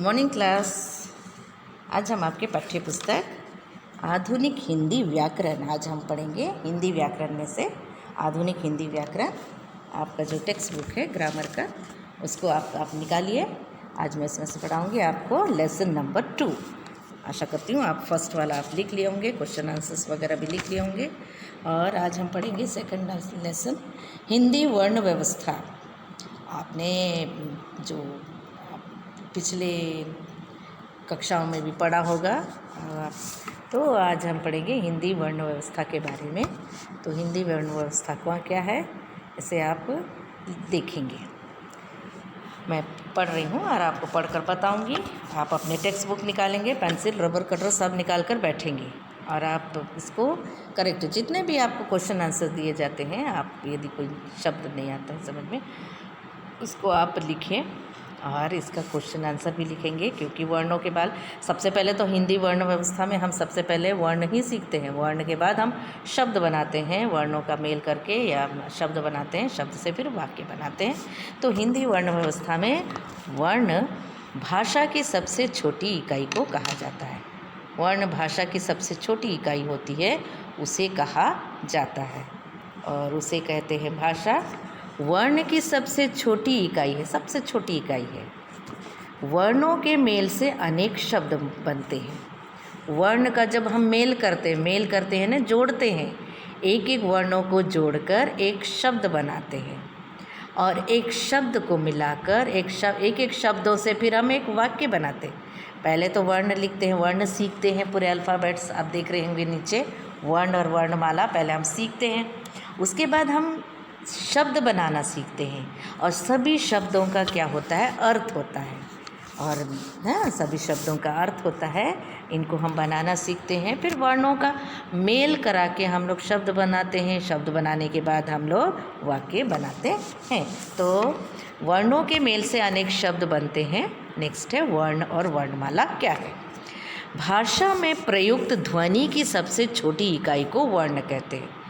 Morning class. आज हम आपके पाठ्य पुस्तक आधुनिक हिंदी व्याकरण आज हम पढ़ेंगे। हिंदी व्याकरण में से आधुनिक हिंदी व्याकरण आपका जो टेक्स्ट बुक है ग्रामर का, उसको आप निकालिए। आज मैं इसमें से पढ़ाऊँगी आपको लेसन नंबर 2। आशा करती हूँ आप फर्स्ट वाला आप लिख लिए होंगे, क्वेश्चन आंसर्स वगैरह भी लिख लिए होंगे। और आज हम पढ़ेंगे सेकंड लेसन हिंदी वर्ण व्यवस्था। आपने जो पिछले कक्षाओं में भी पढ़ा होगा, तो आज हम पढ़ेंगे हिंदी वर्ण व्यवस्था के बारे में। तो हिंदी वर्ण व्यवस्था क्या है, इसे आप देखेंगे। मैं पढ़ रही हूँ और आपको पढ़कर बताऊँगी। आप अपने टेक्स्ट बुक निकालेंगे, पेंसिल रबर कटर सब निकाल कर बैठेंगे और आप इसको करेक्ट, जितने भी आपको क्वेश्चन आंसर दिए जाते हैं, आप यदि कोई शब्द नहीं आता है समझ में, इसको आप लिखें और इसका क्वेश्चन आंसर भी लिखेंगे। क्योंकि वर्णों के बाद सबसे पहले तो हिंदी वर्ण व्यवस्था में हम सबसे पहले वर्ण ही सीखते हैं। वर्ण के बाद हम शब्द बनाते हैं, वर्णों का मेल करके या शब्द बनाते हैं, शब्द से फिर वाक्य बनाते हैं। तो हिंदी वर्ण व्यवस्था में वर्ण भाषा की सबसे छोटी इकाई को कहा जाता है। वर्ण भाषा की सबसे छोटी इकाई होती है, उसे कहा जाता है और उसे कहते हैं भाषा। वर्ण की सबसे छोटी इकाई है, सबसे छोटी इकाई है। वर्णों के मेल से अनेक शब्द बनते हैं। वर्ण का जब हम मेल करते हैं ना, जोड़ते हैं, एक एक वर्णों को जोड़कर एक शब्द बनाते हैं और एक शब्द को मिलाकर एक एक शब्दों से फिर हम एक वाक्य बनाते हैं। पहले तो वर्ण लिखते हैं, वर्ण सीखते हैं, पूरे अल्फ़ाबेट्स आप देख रहे होंगे नीचे, वर्ण और वर्णमाला पहले हम सीखते हैं। उसके बाद हम शब्द बनाना सीखते हैं और सभी शब्दों का क्या होता है, अर्थ होता है। और हाँ, सभी शब्दों का अर्थ होता है, इनको हम बनाना सीखते हैं। फिर वर्णों का मेल करा के हम लोग शब्द बनाते हैं। शब्द बनाने के बाद हम लोग वाक्य बनाते हैं। तो वर्णों के मेल से अनेक शब्द बनते हैं। नेक्स्ट है वर्ण और वर्णमाला क्या है। भाषा में प्रयुक्त ध्वनि की सबसे छोटी इकाई को वर्ण कहते हैं।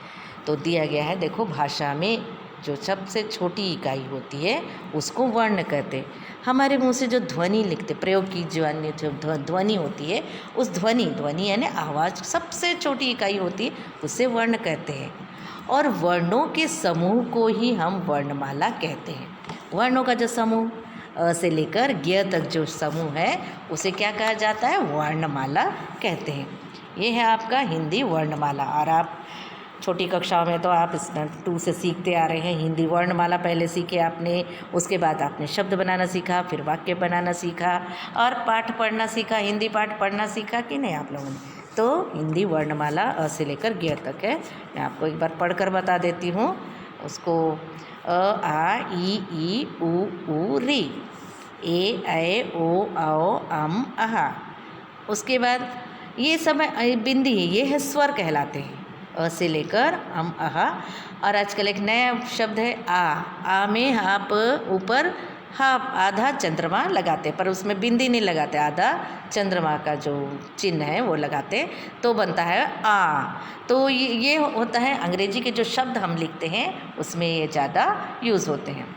तो दिया गया है, देखो, भाषा में जो सबसे छोटी इकाई होती है उसको वर्ण कहते हैं। हमारे मुंह से जो ध्वनि लिखते, प्रयोग की जो ध्वनि होती है, उस ध्वनि यानी आवाज़ सबसे छोटी इकाई होती है, उसे वर्ण कहते हैं। और वर्णों के समूह को ही हम वर्णमाला कहते हैं। वर्णों का जो समूह अ से लेकर ज्ञ तक जो समूह है, उसे क्या कहा जाता है, वर्णमाला कहते हैं। ये है आपका हिंदी वर्णमाला। और आप छोटी कक्षाओं में तो आप इस 2 से सीखते आ रहे हैं। हिंदी वर्णमाला पहले सीखे आपने, उसके बाद आपने शब्द बनाना सीखा, फिर वाक्य बनाना सीखा और पाठ पढ़ना सीखा। हिंदी पाठ पढ़ना सीखा कि नहीं आप लोगों ने? तो हिंदी वर्णमाला अ से लेकर ज्ञ तक है। मैं आपको एक बार पढ़कर बता देती हूँ उसको। अ आ ई उ री, ए ऐ ओ औ अम अहा। उसके बाद ये सब बिंदी, ये है स्वर कहलाते हैं, अ से लेकर अम अहा। और आजकल एक नया शब्द है आ में आप ऊपर आधा चंद्रमा लगाते, पर उसमें बिंदी नहीं लगाते, आधा चंद्रमा का जो चिन्ह है वो लगाते, तो बनता है आ। तो ये होता है अंग्रेजी के जो शब्द हम लिखते हैं उसमें ये ज़्यादा यूज़ होते हैं।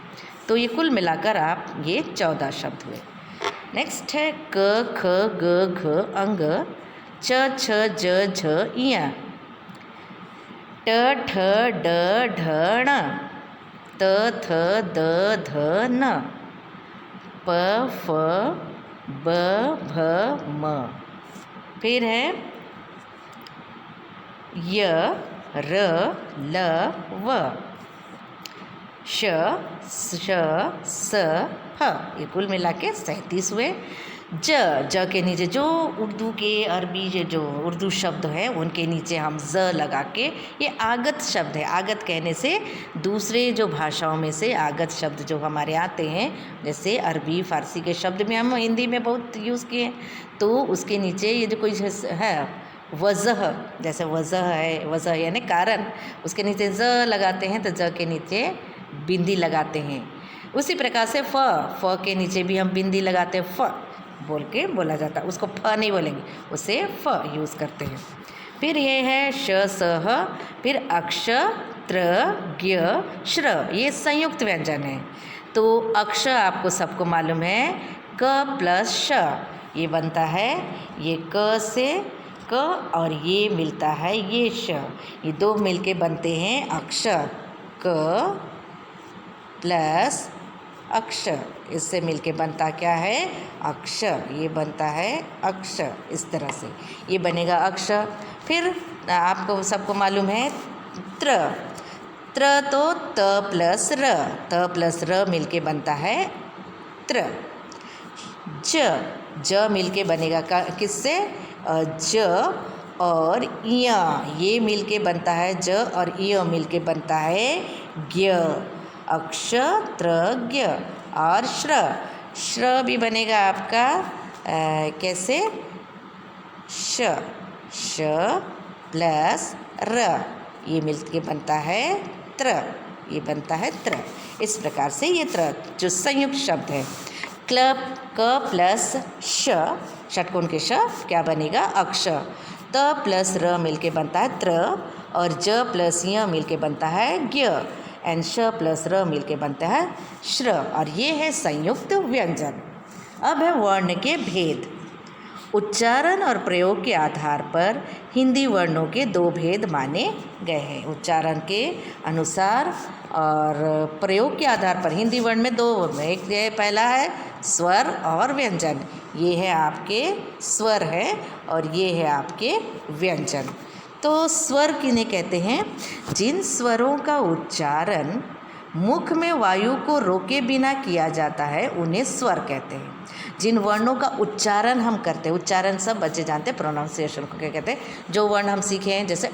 तो ये कुल मिलाकर आप ये 14 शब्द हुए। नेक्स्ट है क ख ग घ अंग, च छ ज झ इया, ट ठ ड ढ ण, त थ द ध न, प फ ब भ म। फिर है य र ल व, श श स ह। ये कुल मिला के 37 हुए। ज के नीचे जो उर्दू के अरबी जो उर्दू शब्द हैं उनके नीचे हम ज लगा के, ये आगत शब्द है। आगत कहने से दूसरे जो भाषाओं में से आगत शब्द जो हमारे आते हैं, जैसे अरबी फारसी के शब्द में हम हिंदी में बहुत यूज़ किए, तो उसके नीचे ये जो कोई है वजह, जैसे वजह है, वजह यानी कारण, उसके नीचे ज लगाते हैं तो ज के नीचे बिंदी लगाते हैं। उसी प्रकार से फ के नीचे भी हम बिंदी लगाते हैं, फ बोल के बोला जाता है, उसको फ नहीं बोलेंगे, उसे फ यूज़ करते हैं। फिर ये है श स ह, फिर अक्ष त्र ज्ञ श्र, ये संयुक्त व्यंजन है। तो अक्ष आपको सबको मालूम है क प्लस श, ये बनता है ये क से क और ये मिलता है ये श, ये दो मिलके बनते हैं अक्षर। क प्लस अक्षर, इससे मिलके बनता क्या है अक्षर, ये बनता है अक्षर। इस तरह से ये बनेगा अक्षर। फिर आपको सबको मालूम है त्र, त्र तो त प्लस र मिलके बनता है त्र। ज मिलके बनेगा किससे ज और य, ये मिलके बनता है ज और य मिलके बनता है ज्ञ, अक्षत्रज्ञ। और श्र भी बनेगा आपका कैसे श प्लस र, ये मिलके बनता है त्र, ये बनता है त्र। इस प्रकार से ये त्र जो संयुक्त शब्द है। क प्लस श, षटकोण के श क्या बनेगा अक्षर। त प्लस र मिलके बनता है त्र और ज प्लस य मिलके बनता है ज्ञ एंड श प्लस र मिलके बनता है श्र, और ये है संयुक्त व्यंजन। अब है वर्ण के भेद। उच्चारण और प्रयोग के आधार पर हिंदी वर्णों के दो भेद माने गए हैं। उच्चारण के अनुसार और प्रयोग के आधार पर हिंदी वर्ण में दो, एक पहला है स्वर और व्यंजन। ये है आपके स्वर है और ये है आपके व्यंजन। तो स्वर किन्हें कहते हैं? जिन स्वरों का उच्चारण मुख में वायु को रोके बिना किया जाता है उन्हें स्वर कहते हैं। जिन वर्णों का उच्चारण हम करते हैं, उच्चारण सब बच्चे जानते हैं, प्रोनाउंसिएशन को क्या कहते हैं। जो वर्ण हम सीखे हैं जैसे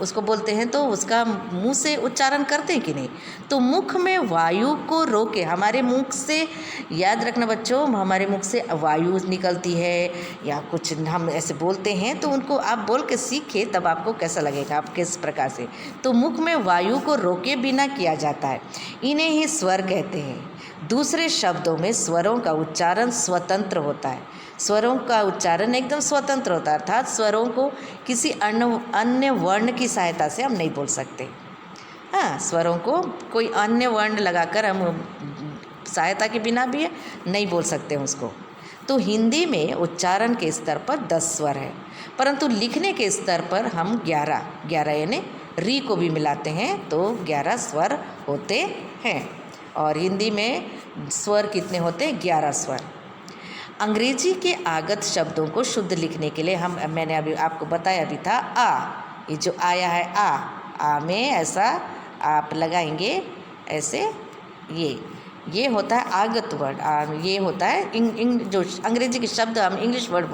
उसको बोलते हैं तो उसका मुंह से उच्चारण करते हैं कि नहीं, तो मुख में वायु को रोके, हमारे मुख से याद रखना बच्चों, हमारे मुख से वायु निकलती है या कुछ हम ऐसे बोलते हैं तो उनको आप बोल के सीखे तब आपको कैसा लगेगा, आप किस प्रकार से। तो मुख में वायु को रोके बिना किया जाता है, इन्हें ही स्वर कहते हैं। दूसरे शब्दों में स्वरों का उच्चारण स्वतंत्र होता है। स्वरों का उच्चारण एकदम स्वतंत्र होता है, अर्थात स्वरों को किसी अन्य वर्ण की सहायता से हम नहीं बोल सकते। हाँ, स्वरों को कोई अन्य वर्ण लगाकर हम सहायता के बिना भी नहीं बोल सकते हैं उसको। तो हिंदी में उच्चारण के स्तर पर 10 स्वर है, परंतु लिखने के स्तर पर हम 11 यानी री को भी मिलाते हैं तो 11 स्वर होते हैं। और हिंदी में स्वर कितने होते हैं? 11 स्वर। अंग्रेजी के आगत शब्दों को शुद्ध लिखने के लिए मैंने अभी आपको बताया भी था ये जो आया है आ में ऐसा आप लगाएंगे ऐसे, ये होता है आगत वर्ड। ये होता है जो अंग्रेजी के शब्द हम इंग्लिश वर्ड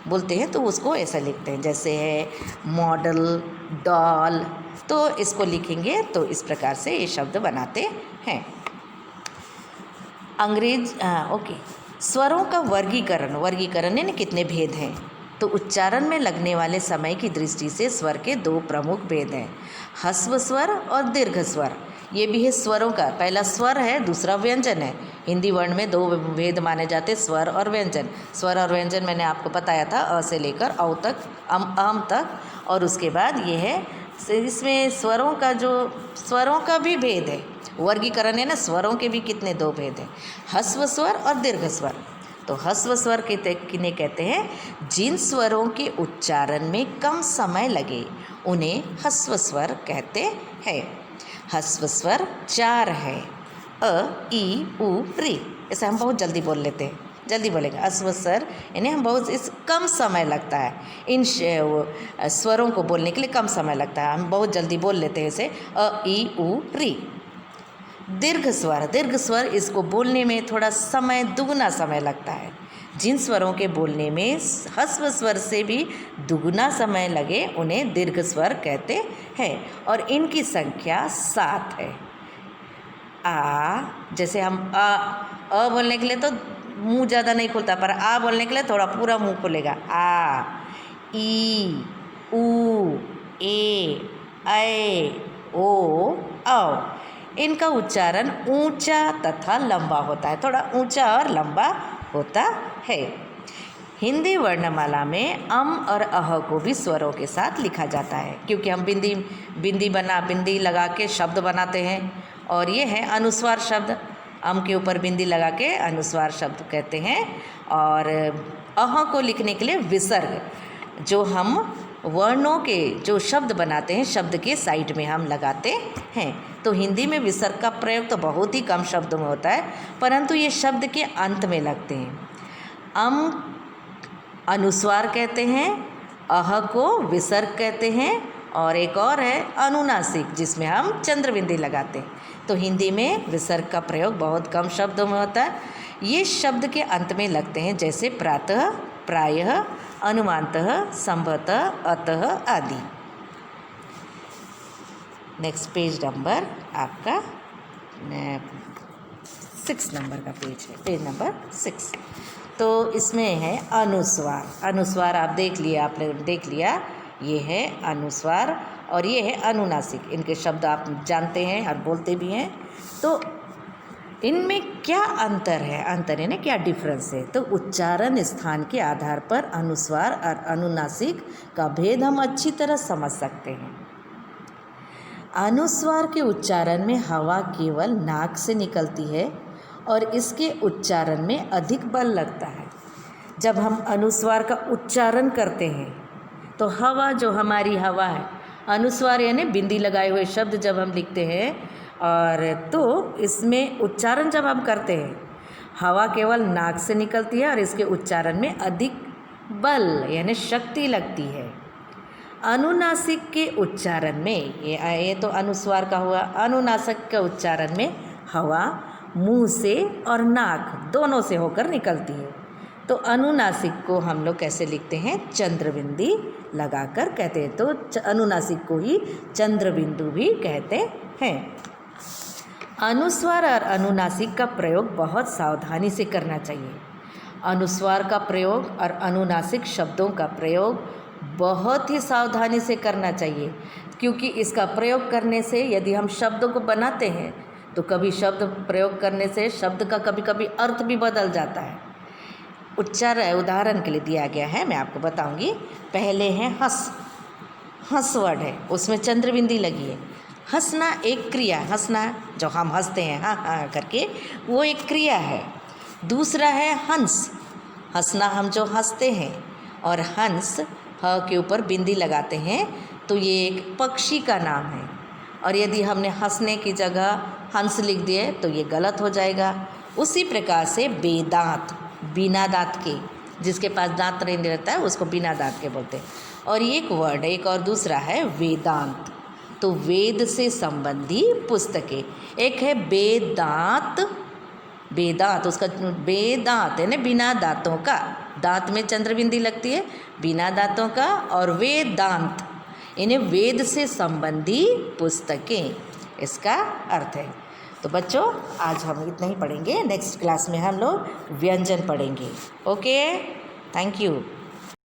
बोलते हैं तो उसको ऐसा लिखते हैं, जैसे है मॉडल, डॉल, तो इसको लिखेंगे तो इस प्रकार से ये शब्द बनाते हैं। ओके, स्वरों का वर्गीकरण यानी कितने भेद हैं? तो उच्चारण में लगने वाले समय की दृष्टि से स्वर के 2 प्रमुख भेद हैं, ह्रस्व स्वर और दीर्घ स्वर। ये भी है स्वरों का, पहला स्वर है, दूसरा व्यंजन है। हिंदी वर्ण में 2 भेद माने जाते, स्वर और व्यंजन। स्वर और व्यंजन मैंने आपको बताया था, अ से लेकर औ तक, अम तक, और उसके बाद ये है इसमें स्वरों का भी भेद है, वर्गीकरण है ना, स्वरों के भी कितने 2 भेद हैं, ह्रस्व स्वर और दीर्घ स्वर। तो ह्रस्व स्वर किन्हें कहते हैं? जिन स्वरों के उच्चारण में कम समय लगे उन्हें ह्रस्व स्वर कहते हैं। ह्रस्व स्वर 4 है, अ, ई, उ, री। ऐसे हम बहुत जल्दी बोल लेते हैं, जल्दी बोलेंगे ह्रस्व स्वर, यानी हम बहुत कम समय लगता है इन स्वरों को बोलने के लिए, कम समय लगता है, हम बहुत जल्दी बोल लेते हैं इसे, अ, ई, उ, री। दीर्घ स्वर इसको बोलने में थोड़ा समय, दुगना समय लगता है। जिन स्वरों के बोलने में ह्रस्व स्वर से भी दुगना समय लगे उन्हें दीर्घ स्वर कहते हैं, और इनकी संख्या 7 है। जैसे हम अ बोलने के लिए तो मुंह ज़्यादा नहीं खुलता, पर आ बोलने के लिए थोड़ा पूरा मुंह खुलेगा। आ, ई, उ, ए, ऐ, ओ, औ। इनका उच्चारण ऊंचा तथा लंबा होता है, थोड़ा ऊंचा और लंबा होता है। हिंदी वर्णमाला में अम और अह को भी स्वरों के साथ लिखा जाता है, क्योंकि हम बिंदी लगा के शब्द बनाते हैं, और ये है अनुस्वार शब्द। अम के ऊपर बिंदी लगा के अनुस्वार शब्द कहते हैं। और अह को लिखने के लिए विसर्ग, जो हम वर्णों के जो शब्द बनाते हैं शब्द के साइड में हम लगाते हैं। तो हिंदी में विसर्ग का प्रयोग तो बहुत ही कम शब्दों में होता है, परंतु ये शब्द के अंत में लगते हैं। अम अनुस्वार कहते हैं, अह को विसर्ग कहते हैं, और एक और है अनुनासिक, जिसमें हम चंद्रबिंदी लगाते हैं। तो हिंदी में विसर्ग का प्रयोग बहुत कम शब्दों में होता है। ये शब्द के अंत में लगते हैं, जैसे प्रातः, प्रायः, अनुमानतः, संभवतः, अतः आदि। नेक्स्ट पेज नंबर आपका 6 नंबर का पेज है, पेज नंबर 6। तो इसमें है अनुस्वार। अनुस्वार आप देख लिया, आपने देख लिया, ये है अनुस्वार और ये है अनुनासिक। इनके शब्द आप जानते हैं और बोलते भी हैं। तो इनमें क्या अंतर है, अंतर है ना, क्या डिफरेंस है? तो उच्चारण स्थान के आधार पर अनुस्वार और अनुनासिक का भेद हम अच्छी तरह समझ सकते हैं। अनुस्वार के उच्चारण में हवा केवल नाक से निकलती है और इसके उच्चारण में अधिक बल लगता है। जब हम अनुस्वार का उच्चारण करते हैं तो हवा, जो हमारी हवा है, अनुस्वार यानी बिंदी लगाए हुए शब्द जब हम लिखते हैं, और तो इसमें उच्चारण जब हम करते हैं, हवा केवल नाक से निकलती है और इसके उच्चारण में अधिक बल यानी शक्ति लगती है। अनुनासिक के उच्चारण में, ये तो अनुस्वार का हुआ, अनुनासिक के उच्चारण में हवा मुंह से और नाक दोनों से होकर निकलती है। तो अनुनासिक को हम लोग कैसे लिखते हैं? चंद्रबिंदी लगाकर कहते हैं। तो अनुनासिक को ही चंद्रबिंदु भी कहते हैं। अनुस्वार और अनुनासिक का प्रयोग बहुत सावधानी से करना चाहिए। अनुस्वार का प्रयोग और अनुनासिक शब्दों का प्रयोग बहुत ही सावधानी से करना चाहिए, क्योंकि इसका प्रयोग करने से यदि हम शब्दों को बनाते हैं तो कभी शब्द प्रयोग करने से शब्द का कभी कभी अर्थ भी बदल जाता है। उदाहरण के लिए दिया गया है, मैं आपको बताऊंगी। पहले है हंस, हंस वर्ड है, उसमें चंद्रबिंदी लगी है। हंसना एक क्रिया, हंसना जो हम हंसते हैं हाँ हाँ करके, वो एक क्रिया है। दूसरा है हंस, हंसना हम जो हंसते हैं, और हंस ह के ऊपर बिंदी लगाते हैं तो ये एक पक्षी का नाम है। और यदि हमने हंसने की जगह हंस लिख दिए तो ये गलत हो जाएगा। उसी प्रकार से बेदांत, बिना दांत के, जिसके पास दांत नहीं रहता है उसको बिना दांत के बोलते हैं। और ये एक वर्ड है, एक और दूसरा है वेदांत। तो वेद से संबंधी पुस्तकें, एक है बेदांत, बेदांत उसका बेदांत है ना, बिना दांतों का, दांत में चंद्रबिंदी लगती है, बिना दांतों का। और वेदांत, इन्हें वेद से संबंधी पुस्तकें, इसका अर्थ है। तो बच्चों आज हम इतना ही पढ़ेंगे, नेक्स्ट क्लास में हम लोग व्यंजन पढ़ेंगे। Okay, thank you.